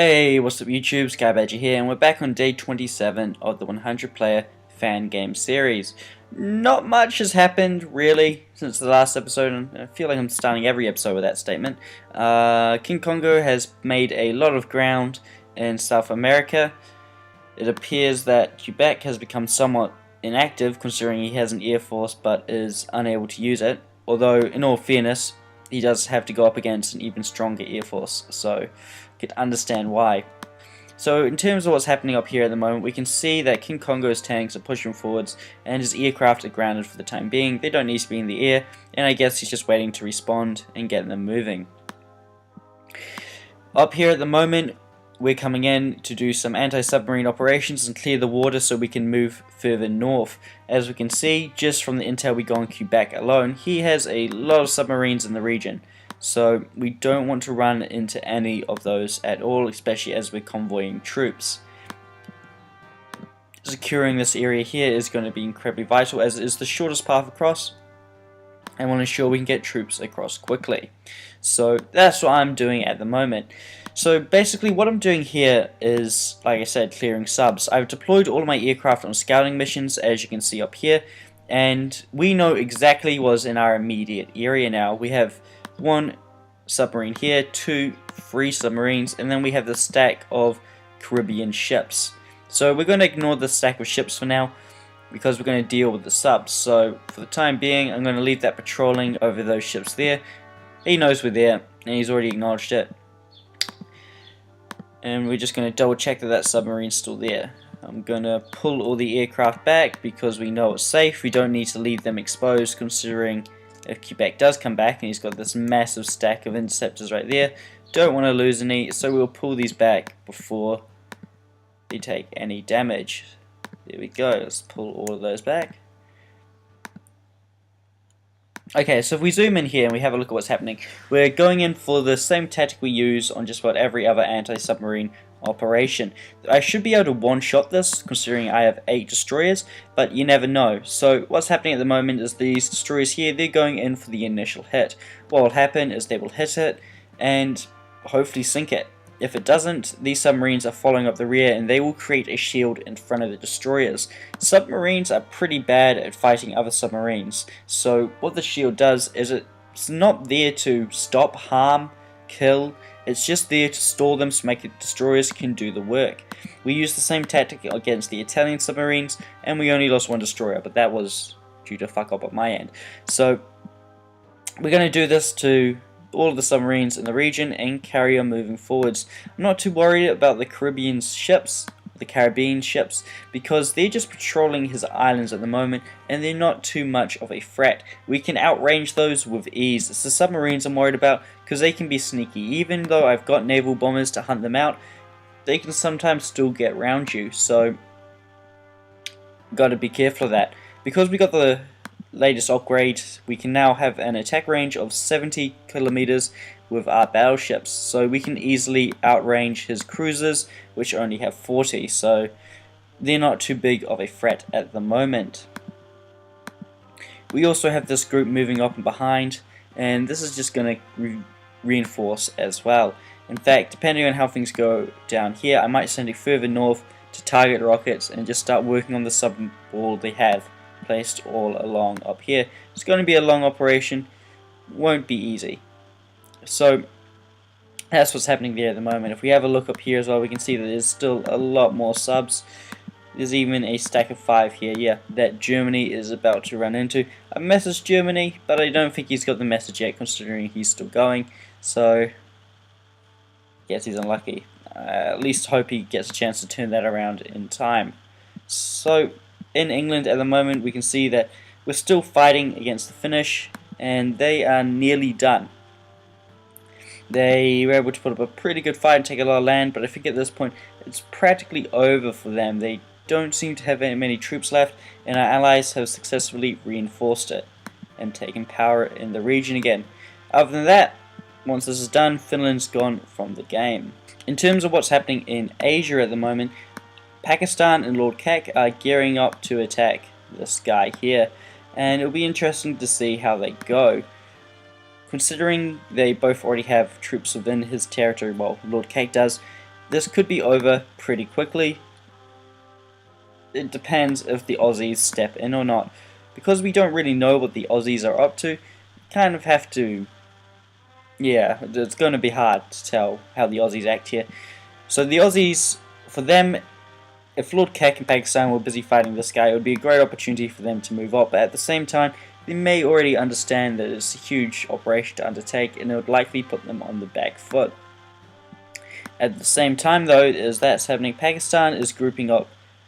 Hey, what's up YouTube, Sky Badger here, and we're back on day 27 of the 100 player fan game series. Not much has happened really since the last episode, and I feel like I'm starting every episode with that statement. King Kongo has made a lot of ground in South America. It appears that Quebec has become somewhat inactive considering he has an air force but is unable to use it, although in all fairness he does have to go up against an even stronger air force, so could understand why. So in terms of what's happening up here at the moment, we can see that King Kongo's tanks are pushing forwards and his aircraft are grounded for the time being. They don't need to be in the air, and I guess he's just waiting to respond and get them moving. Up here at the moment, we're coming in to do some anti-submarine operations and clear the water so we can move further north. As we can see, just from the intel we got on Quebec alone, he has a lot of submarines in the region. So we don't want to run into any of those at all, especially as we're convoying troops. Securing this area here is going to be incredibly vital, as it is the shortest path across, and want to ensure we can get troops across quickly. So that's what I'm doing at the moment. So basically what I'm doing here is, like I said, clearing subs. I've deployed all of my aircraft on scouting missions, as you can see up here, and we know exactly what's in our immediate area now. We have one submarine here, three submarines, and then we have the stack of Caribbean ships. So we're going to ignore the stack of ships for now because we're going to deal with the subs. So for the time being, I'm going to leave that patrolling over those ships there. He knows we're there and he's already acknowledged it, and we're just going to double check that that submarine's still there. I'm going to pull all the aircraft back because we know it's safe. We don't need to leave them exposed, considering if Quebec does come back and he's got this massive stack of interceptors right there. Don't want to lose any, so we'll pull these back before they take any damage. There we go, let's pull all of those back. Okay, so if we zoom in here and we have a look at what's happening, we're going in for the same tactic we use on just about every other anti-submarine operation. I should be able to one-shot this, considering I have 8 destroyers, but you never know. So what's happening at the moment is these destroyers here, they're going in for the initial hit. What will happen is they will hit it and hopefully sink it. If it doesn't, these submarines are following up the rear and they will create a shield in front of the destroyers. Submarines are pretty bad at fighting other submarines, so what the shield does is it's not there to stop, harm, kill, it's just there to stall them so make the destroyers can do the work. We used the same tactic against the Italian submarines and we only lost 1 destroyer, but that was due to fuck up at my end. So we're going to do this to all of the submarines in the region and carry on moving forwards. I'm not too worried about the Caribbean ships, because they're just patrolling his islands at the moment and they're not too much of a threat. We can outrange those with ease. It's the submarines I'm worried about because they can be sneaky. Even though I've got naval bombers to hunt them out, they can sometimes still get around you, so gotta be careful of that. Because we got the latest upgrade, we can now have an attack range of 70 kilometers with our battleships, so we can easily outrange his cruisers, which only have 40, so they're not too big of a threat at the moment. We also have this group moving up and behind, and this is just going to reinforce as well. In fact, depending on how things go down here, I might send it further north to target rockets and just start working on the sub wall they have placed all along up here. It's going to be a long operation, won't be easy. So that's what's happening there at the moment. If we have a look up here as well, we can see that there's still a lot more subs. There's even a stack of 5 here, yeah, that Germany is about to run into. I messaged Germany, but I don't think he's got the message yet, considering he's still going, so yes, he's unlucky. At least hope he gets a chance to turn that around in time. So in England at the moment, we can see that we're still fighting against the Finnish, and they are nearly done. They were able to put up a pretty good fight and take a lot of land, but I think at this point it's practically over for them. They don't seem to have very many troops left, and our allies have successfully reinforced it and taken power in the region again. Other than that, once this is done, Finland's gone from the game. In terms of what's happening in Asia at the moment, Pakistan and Lord Kek are gearing up to attack this guy here, and it'll be interesting to see how they go. Considering they both already have troops within his territory, well, Lord Kek does, this could be over pretty quickly. It depends if the Aussies step in or not. Because we don't really know what the Aussies are up to, kind of have to, yeah, it's going to be hard to tell how the Aussies act here. So the Aussies, for them, if Lord Kek and Pakistan were busy fighting this guy, it would be a great opportunity for them to move up, but at the same time, they may already understand that it's a huge operation to undertake, and it would likely put them on the back foot. At the same time, though, as that's happening, Pakistan is grouping up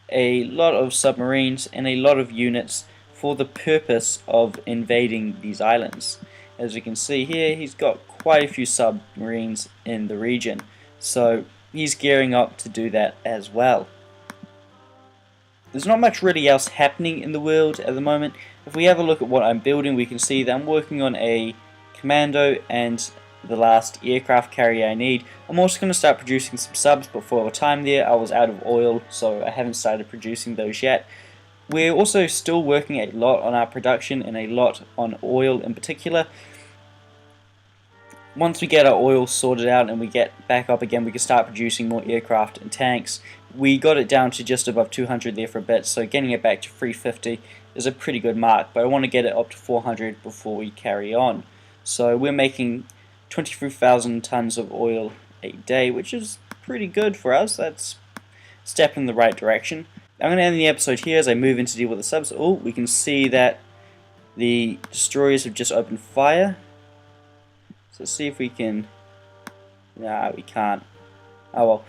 a lot of submarines and a lot of units for the purpose of invading these islands. As you can see here, he's got quite a few submarines in the region, so he's gearing up to do that as well. There's not much really else happening in the world at the moment. If we have a look at what I'm building, we can see that I'm working on a commando and the last aircraft carrier I need. I'm also going to start producing some subs, but for a time there I was out of oil, so I haven't started producing those yet. We're also still working a lot on our production and a lot on oil in particular. Once we get our oil sorted out and we get back up again, we can start producing more aircraft and tanks. We got it down to just above 200 there for a bit, so getting it back to 350 is a pretty good mark, but I want to get it up to 400 before we carry on. So we're making 23,000 tons of oil a day, which is pretty good for us. That's a step in the right direction. I'm going to end the episode here as I move in to deal with the subs. Oh, we can see that the destroyers have just opened fire. So let's see if we can... Nah, we can't. Oh well.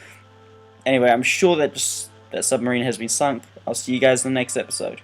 Anyway, I'm sure that that submarine has been sunk. I'll see you guys in the next episode.